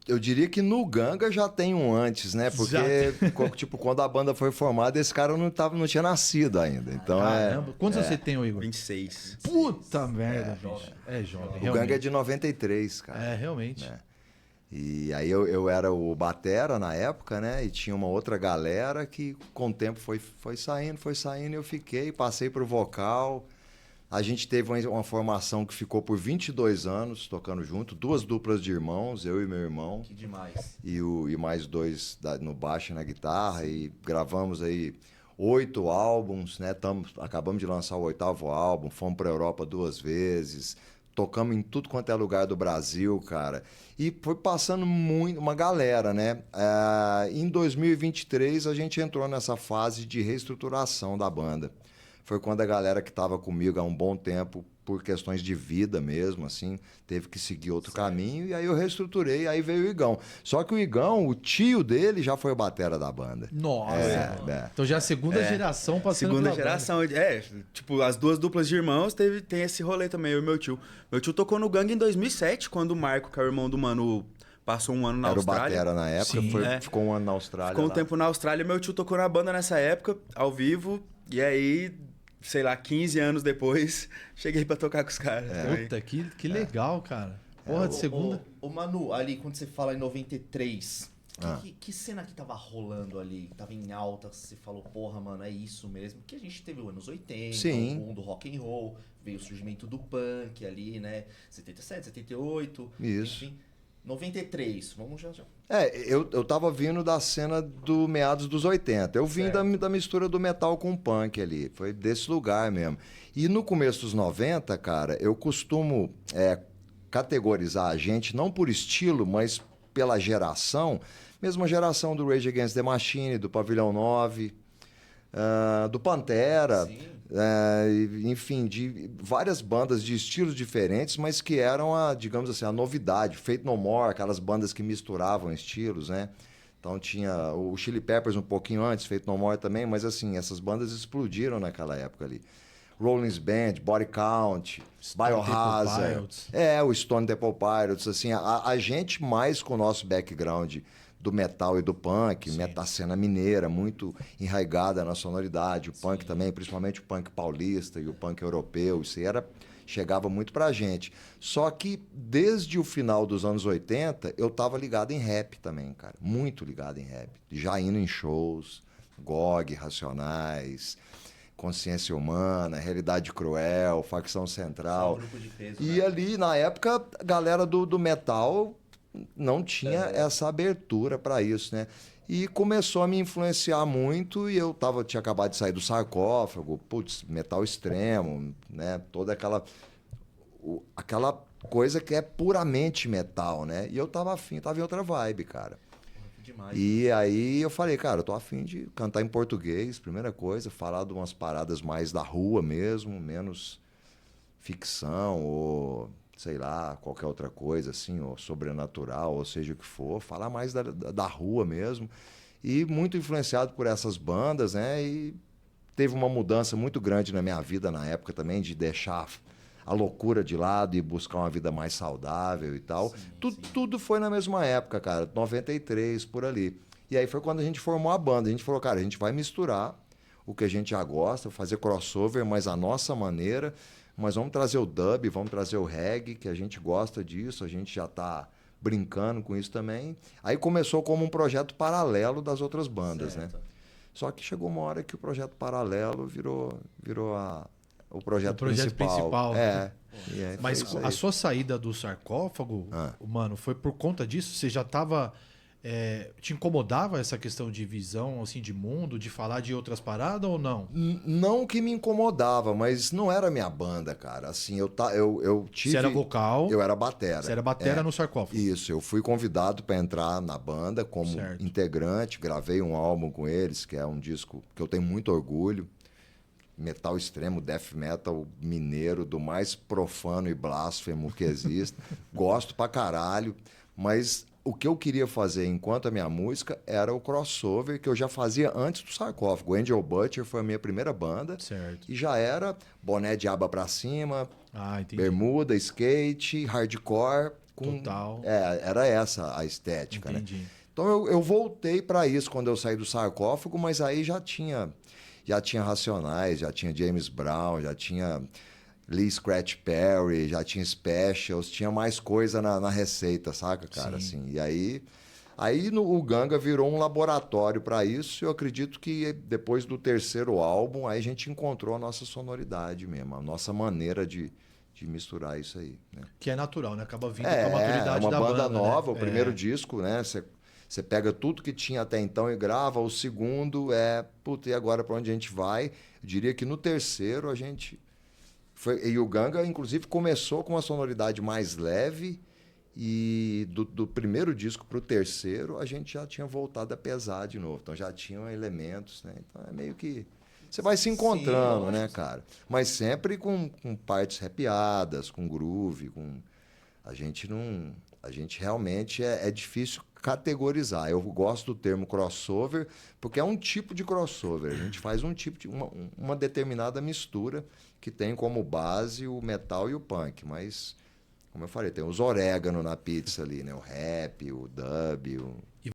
Eu diria que no Ganga já tem um antes, né? Porque, tipo, quando a banda foi formada, esse cara não tinha nascido ainda. Então Caramba, quantos você tem, ô Igor? 26. Puta merda, bicho. É jovem, o realmente. Ganga é de 93, cara. É, realmente. E aí eu era o batera na época, né? E tinha uma outra galera que com o tempo foi saindo, e eu fiquei, passei pro vocal. A gente teve uma formação que ficou por 22 anos tocando junto, 2 duplas de irmãos, eu e meu irmão. Que demais. E mais 2 no baixo e na guitarra. E gravamos aí 8 álbuns, né? Acabamos de lançar o 8º álbum, fomos pra Europa 2 vezes. Tocamos em tudo quanto é lugar do Brasil, cara. E foi passando uma galera, né? Em 2023, a gente entrou nessa fase de reestruturação da banda. Foi quando a galera que estava comigo há um bom tempo, por questões de vida mesmo, assim, teve que seguir outro caminho. E aí eu reestruturei, aí veio o Igão. Só que o Igão, o tio dele, já foi o batera da banda. Nossa! Então já é a segunda geração passando Segunda pela geração. Tipo, as 2 duplas de irmãos tem esse rolê também, eu e meu tio. Meu tio tocou no Ganga em 2007, quando o Marco, que é o irmão do Mano, passou um ano na Austrália. Era o batera na época, Sim, ficou um ano na Austrália. Ficou um tempo na Austrália, meu tio tocou na banda nessa época, ao vivo, e aí, sei lá, 15 anos depois, cheguei pra tocar com os caras. Puta, que legal, cara. Porra, de segunda... Ô, Manu, ali quando você fala em 93, que cena que tava rolando ali? Tava em alta, você falou, porra, mano, é isso mesmo? Porque a gente teve os anos 80, Sim. o boom do rock and roll, veio o surgimento do punk ali, né? 77, 78, Isso. enfim. 93, vamos já. Eu tava vindo da cena do meados dos 80. Eu vim da mistura do metal com o punk ali. Foi desse lugar mesmo. E no começo dos 90, cara, eu costumo categorizar a gente não por estilo, mas pela geração. Mesma geração do Rage Against the Machine, do Pavilhão 9, do Pantera, enfim, de várias bandas de estilos diferentes, mas que eram, digamos assim, a novidade. Faith No More, aquelas bandas que misturavam estilos, né? Então tinha o Chili Peppers um pouquinho antes, Faith No More também, mas assim, essas bandas explodiram naquela época ali. Rollins Band, Body Count, Biohazard, o Stone Temple Pilots, assim, a gente mais com o nosso background do metal e do punk, a cena mineira, muito enraigada na sonoridade, o punk também, principalmente o punk paulista e o punk europeu, isso chegava muito pra gente. Só que desde o final dos anos 80, eu tava ligado em rap também, cara, muito ligado em rap, já indo em shows, GOG, Racionais, Consciência Humana, Realidade Cruel, Facção Central. Grupo de peso, e ali, na época, a galera do metal não tinha essa abertura para isso, né? E começou a me influenciar muito e eu tinha acabado de sair do Sarcófago, metal extremo, né? Toda aquela coisa que é puramente metal, né? E eu tava em outra vibe, cara. Demais. E aí eu falei, cara, eu tô afim de cantar em português, primeira coisa, falar de umas paradas mais da rua mesmo, menos ficção ou, sei lá, qualquer outra coisa assim, ou sobrenatural, ou seja o que for, falar mais da rua mesmo. E muito influenciado por essas bandas, né? E teve uma mudança muito grande na minha vida na época também, de deixar a loucura de lado e buscar uma vida mais saudável e tal. Tudo foi na mesma época, cara, 93, por ali. E aí foi quando a gente formou a banda. A gente falou, cara, a gente vai misturar o que a gente já gosta, fazer crossover, mas a nossa maneira. Mas vamos trazer o dub, vamos trazer o reggae, que a gente gosta disso, a gente já tá brincando com isso também. Aí começou como um projeto paralelo das outras bandas, né? Só que chegou uma hora que o projeto paralelo virou o projeto principal. Mas a sua saída do Sarcófago, mano, foi por conta disso? Você já estava... te incomodava essa questão de visão, assim, de mundo, de falar de outras paradas ou não? Não que me incomodava, mas não era minha banda, cara. Assim, eu tive... Você era vocal? Eu era batera. Você era batera no Sarcófago? Isso, eu fui convidado para entrar na banda como integrante, gravei um álbum com eles, que é um disco que eu tenho muito orgulho. Metal extremo, death metal mineiro, do mais profano e blasfemo que existe. Gosto pra caralho, mas o que eu queria fazer enquanto a minha música era o crossover que eu já fazia antes do Sarcófago. Angel Butcher foi a minha primeira banda. Certo. E já era boné de aba pra cima, bermuda, skate, hardcore, Total. Era essa a estética, Entendi. né? Então eu voltei para isso quando eu saí do Sarcófago, mas aí já tinha Racionais, já tinha James Brown, já tinha Lee Scratch Perry, já tinha Specials, tinha mais coisa na receita, saca, cara? Sim. Assim, e aí o Ganga virou um laboratório para isso. Eu acredito que depois do terceiro álbum, aí a gente encontrou a nossa sonoridade mesmo, a nossa maneira de misturar isso aí, né? Que é natural, né? Acaba vindo com a maturidade uma da banda banda, nova, né? o primeiro disco, né? Você pega tudo que tinha até então e grava. O segundo puta, e agora para onde a gente vai? Eu diria que no terceiro a gente e o Ganga, inclusive, começou com uma sonoridade mais leve e do primeiro disco pro terceiro a gente já tinha voltado a pesar de novo. Então já tinham elementos, né? Então é meio que você vai se encontrando, né, cara? Mas sempre com partes rapeadas, com groove, a gente realmente é difícil categorizar. Eu gosto do termo crossover porque é um tipo de crossover. A gente faz um tipo de uma determinada mistura que tem como base o metal e o punk, mas como eu falei, tem os orégano na pizza ali, né? O rap, o dub,